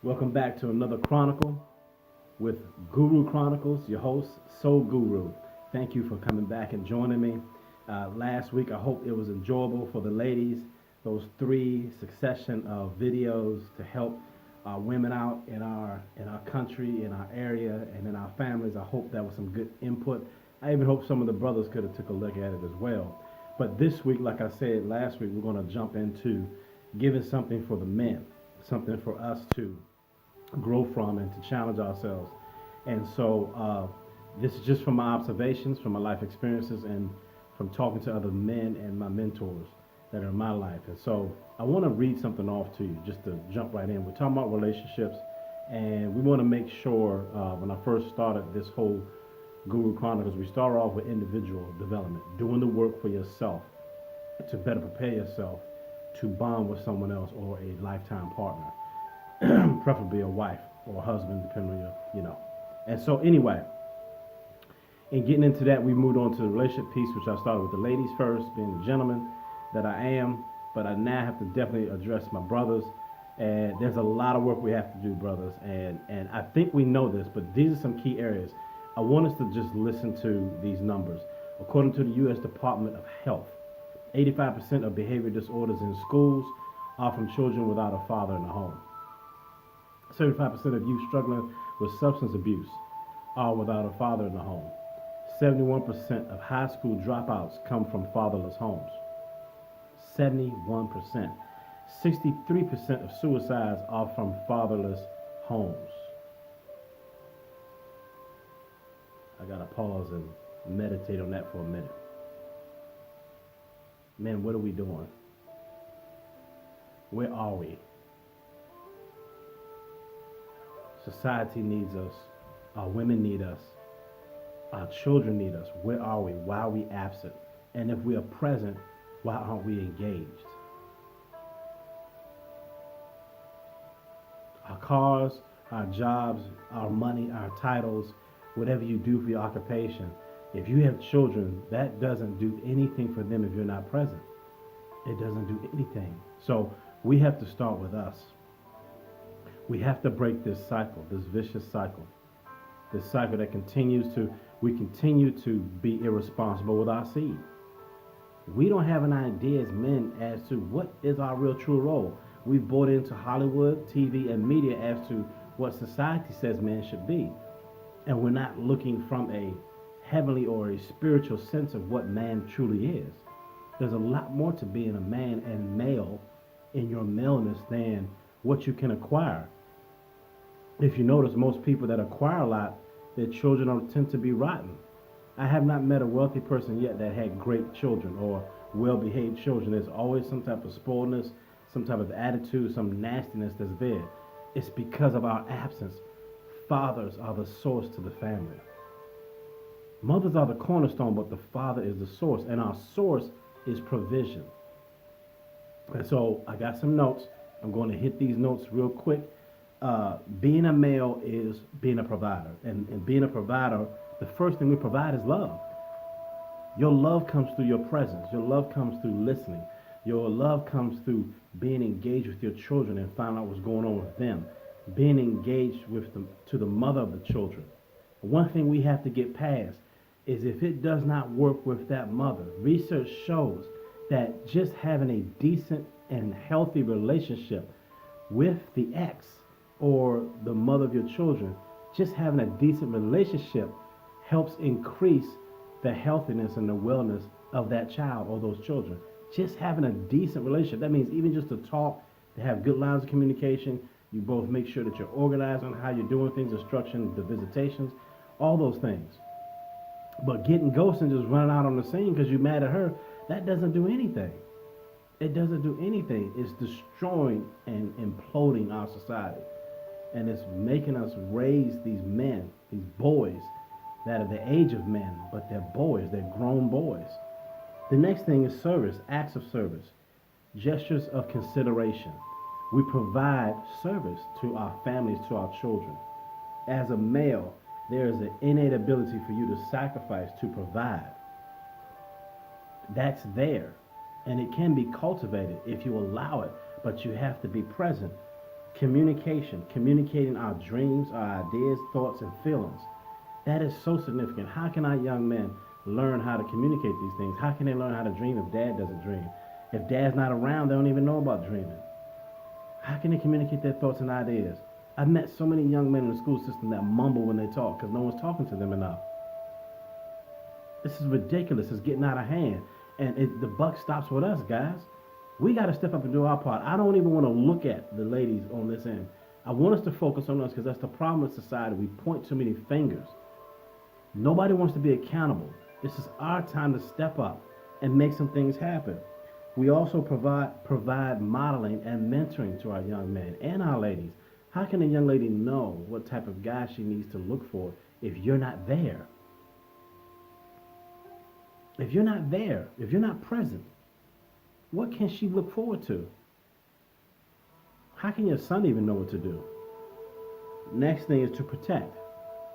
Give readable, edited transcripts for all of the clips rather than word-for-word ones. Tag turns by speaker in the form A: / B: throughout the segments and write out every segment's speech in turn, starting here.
A: Welcome back to another Chronicle with Guru Chronicles, your host, Soul Guru. Thank you for coming back and joining me. Last week, I hope it was enjoyable for the ladies. Those three succession of videos to help our women out in our country, in our area, and in our families. I hope that was some good input. I even hope some of the brothers could have took a look at it as well. But this week, like I said last week, we're going to jump into giving something for the men, something for us to grow from and to challenge ourselves. And so this is just from my observations, from my life experiences, and from talking to other men and my mentors that are in my life. And so I want to read something off to you just to jump right in. We're talking about relationships, and we want to make sure when I first started this whole Guru Chronicles, we start off with individual development, doing the work for yourself to better prepare yourself to bond with someone else or a lifetime partner. Preferably a wife or a husband, depending on your. And so anyway, in getting into that, we moved on to the relationship piece, which I started with the ladies first, being the gentleman that I am. But I now have to definitely address my brothers. And there's a lot of work we have to do, brothers. And I think we know this, but these are some key areas. I want us to just listen to these numbers. According to the U.S. Department of Health, 85% of behavior disorders in schools are from children without a father in the home. 75% of youth struggling with substance abuse are without a father in the home. 71% of high school dropouts come from fatherless homes. 71%. 63% of suicides are from fatherless homes. I gotta pause and meditate on that for a minute. Man, what are we doing? Where are we? Society needs us. Our women need us. Our children need us. Where are we? Why are we absent? And if we are present, why aren't we engaged? Our cars, our jobs, our money, our titles, whatever you do for your occupation, if you have children, that doesn't do anything for them if you're not present. It doesn't do anything. So we have to start with us. We have to break this cycle, this vicious cycle, this cycle that we continue to be irresponsible with our seed. We don't have an idea as men as to what is our real true role. We've bought into Hollywood, TV, and media as to what society says men should be. And we're not looking from a heavenly or a spiritual sense of what man truly is. There's a lot more to being a man and male in your maleness than what you can acquire. If you notice, most people that acquire a lot, their children tend to be rotten. I have not met a wealthy person yet that had great children or well-behaved children. There's always some type of spoiledness, some type of attitude, some nastiness that's there. It's because of our absence. Fathers are the source to the family. Mothers are the cornerstone, but the father is the source, and our source is provision. And so I got some notes. I'm going to hit these notes real quick. Being a male is being a provider. And being a provider, the first thing we provide is love. Your love comes through your presence. Your love comes through listening. Your love comes through being engaged with your children and finding out what's going on with them. Being engaged with them to the mother of the children. One thing we have to get past is if it does not work with that mother, research shows that just having a decent and healthy relationship with the ex or the mother of your children, just having a decent relationship helps increase the healthiness and the wellness of that child or those children. Just having a decent relationship. That means even just to talk, to have good lines of communication. You both make sure that you're organized on how you're doing things, instruction, the visitations, all those things. But getting ghosted and just running out on the scene because you're mad at her, that doesn't do anything. It doesn't do anything. It's destroying and imploding our society. And it's making us raise these men, these boys, that are the age of men, but they're boys, they're grown boys. The next thing is service, acts of service, gestures of consideration. We provide service to our families, to our children. As a male, there is an innate ability for you to sacrifice, to provide. That's there. And it can be cultivated if you allow it, but you have to be present. Communication, communicating our dreams, our ideas, thoughts, and feelings. That is so significant. How can our young men learn how to communicate these things? How can they learn how to dream if dad doesn't dream? If dad's not around, they don't even know about dreaming. How can they communicate their thoughts and ideas? I've met so many young men in the school system that mumble when they talk because no one's talking to them enough. This is ridiculous. It's getting out of hand. And the buck stops with us, guys. We got to step up and do our part. I don't even want to look at the ladies on this end. I want us to focus on us because that's the problem with society. We point too many fingers. Nobody wants to be accountable. This is our time to step up and make some things happen. We also provide modeling and mentoring to our young men and our ladies. How can a young lady know what type of guy she needs to look for if you're not there? If you're not there, if you're not present, what can she look forward to? How can your son even know what to do? Next thing is to protect.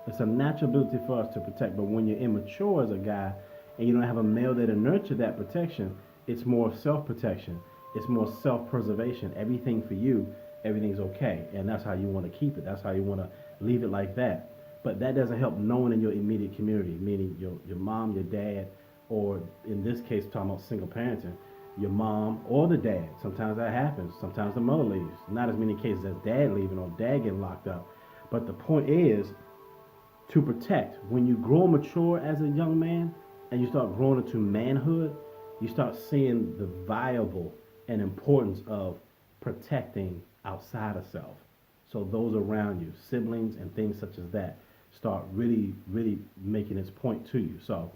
A: It's a natural ability for us to protect, but when you're immature as a guy and you don't have a male there to nurture that protection, it's more self-protection. It's more self-preservation. Everything for you, everything's okay, and that's how you want to keep it. That's how you want to leave it like that. But that doesn't help no one in your immediate community, meaning your mom, your dad, or in this case, talking about single parenting, your mom or the dad. Sometimes that happens. Sometimes the mother leaves. Not as many cases as dad leaving or dad getting locked up. But the point is to protect. When you grow mature as a young man and you start growing into manhood, you start seeing the viable and importance of protecting outside of self. So those around you, siblings and things such as that, start really, really making its point to you. So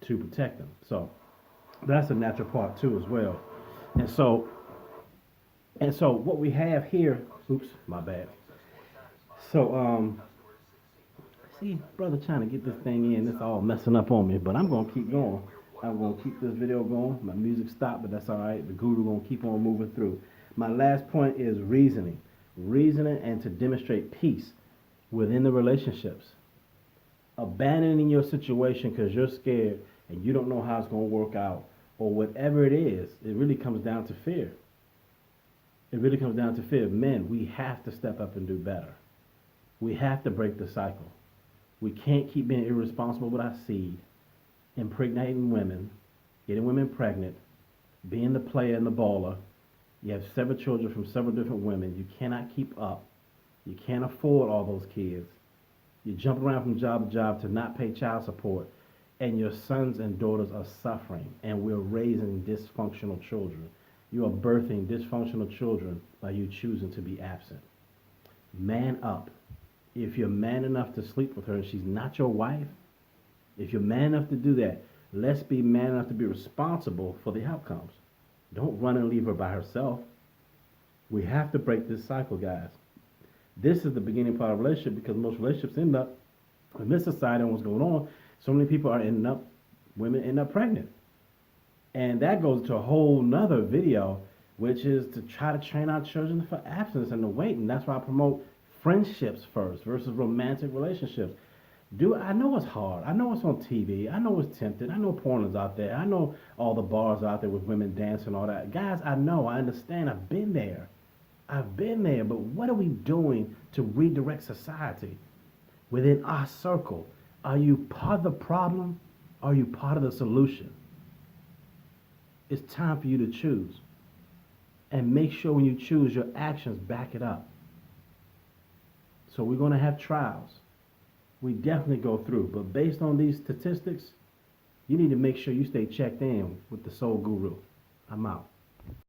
A: to protect them. So that's a natural part too as well. And so what we have here, oops, my bad. So see, brother trying to get this thing in, it's all messing up on me, but I'm gonna keep going. I'm gonna keep this video going. My music stopped, but that's all right. The guru gonna keep on moving through. My last point is reasoning. Reasoning and to demonstrate peace within the relationships. Abandoning your situation because you're scared and you don't know how it's going to work out or whatever it is, it really comes down to fear. It really comes down to fear. Men, we have to step up and do better. We have to break the cycle. We can't keep being irresponsible with our seed, impregnating women, getting women pregnant, being the player and the baller. You have several children from several different women. You cannot keep up. You can't afford all those kids. You jump around from job to job to not pay child support, and your sons and daughters are suffering, and we're raising dysfunctional children. You are birthing dysfunctional children by you choosing to be absent. Man up. If you're man enough to sleep with her and she's not your wife, if you're man enough to do that, let's be man enough to be responsible for the outcomes. Don't run and leave her by herself. We have to break this cycle, guys. This is the beginning part of a relationship because most relationships end up, in this society and what's going on, so many people are ending up, women end up pregnant. And that goes to a whole nother video, which is to try to train our children for abstinence and to wait. And that's why I promote friendships first versus romantic relationships. I know it's hard. I know it's on TV. I know it's tempting. I know porn is out there. I know all the bars out there with women dancing and all that. Guys, I know. I understand. I've been there. But what are we doing to redirect society within our circle? Are you part of the problem? Are you part of the solution? It's time for you to choose. And make sure when you choose, your actions back it up. So we're going to have trials. We definitely go through. But based on these statistics, you need to make sure you stay checked in with the Soul Guru. I'm out.